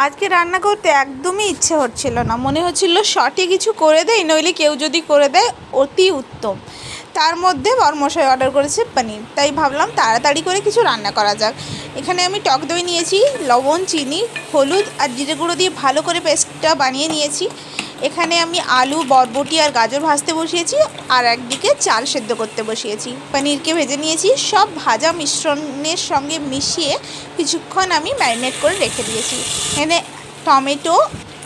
আজকে রান্না করতে একদমই ইচ্ছে হচ্ছিল না, মনে হচ্ছিল শর্টে কিছু করে দেয়, নইলে কেউ যদি করে দেয় অতি উত্তম। তার মধ্যে বরমশাই অর্ডার করেছে পনির, তাই ভাবলাম তাড়াতাড়ি করে কিছু রান্না করা যাক। এখানে আমি টক দই নিয়েছি, লবণ, চিনি, হলুদ আর জিরে গুঁড়ো দিয়ে ভালো করে পেস্টটা বানিয়ে নিয়েছি। এখানে আমি আলু, বরবটি আর গাজর ভাজতে বসিয়েছি, আর একদিকে চাল সেদ্ধ করতে বসিয়েছি। পনিরকে ভেজে নিয়েছি, সব ভাজা মিশ্রণের সঙ্গে মিশিয়ে কিছুক্ষণ আমি ম্যারিনেট করে রেখে দিয়েছি। এখানে টমেটো,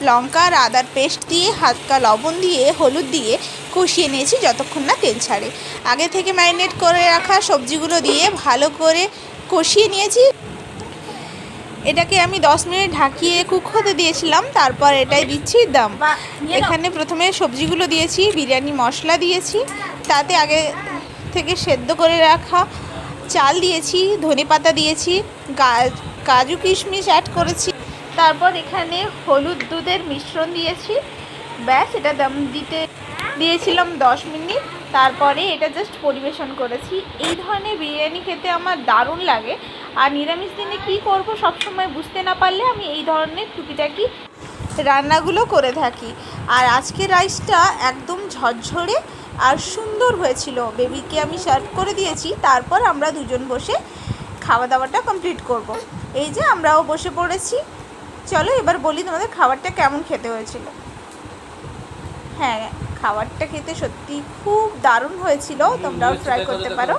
লঙ্কা আর আদার পেস্ট দিয়ে, হালকা লবণ দিয়ে, হলুদ দিয়ে কষিয়ে নিয়েছি যতক্ষণ না তেল ছাড়ে। আগে থেকে ম্যারিনেট করে রাখা সবজিগুলো দিয়ে ভালো করে কষিয়ে নিয়েছি। এটাকে আমি 10 মিনিট ঢাকিয়ে কুক হতে দিয়েছিলাম, তারপর এটাই দিচ্ছি দম। এখানে প্রথমে সবজিগুলো দিয়েছি, বিরিয়ানি মশলা দিয়েছি, তাতে আগে থেকে সেদ্ধ করে রাখা চাল দিয়েছি, ধনেপাতা দিয়েছি, কাজু কিশমিশ অ্যাড করেছি। তারপর এখানে হলুদ দুধের মিশ্রণ দিয়েছি। ব্যাস, এটা দম দিতে দিয়েছিলাম 10 মিনিট। তারপরে এটা জাস্ট পরিবেশন করেছি। এই ধরনের বিরিয়ানি খেতে আমার দারুণ লাগে। আর নিরামিষ দিনে কী করবো সবসময় বুঝতে না পারলে আমি এই ধরনের টুকিটাকি রান্নাগুলো করে থাকি। আর আজকে রাইসটা একদম ঝরঝরে আর সুন্দর হয়েছিল। বেবিকে আমি সার্ভ করে দিয়েছি, তারপর আমরা দুজন বসে খাওয়া দাওয়াটা কমপ্লিট করব। এই যে আমরাও বসে পড়েছি। চলো এবার বলি তোমাদের খাবারটা কেমন খেতে হয়েছিল। হ্যাঁ, খাবারটা খেতে সত্যি খুব দারুণ হয়েছিল, তোমরাও ট্রাই করতে পারো।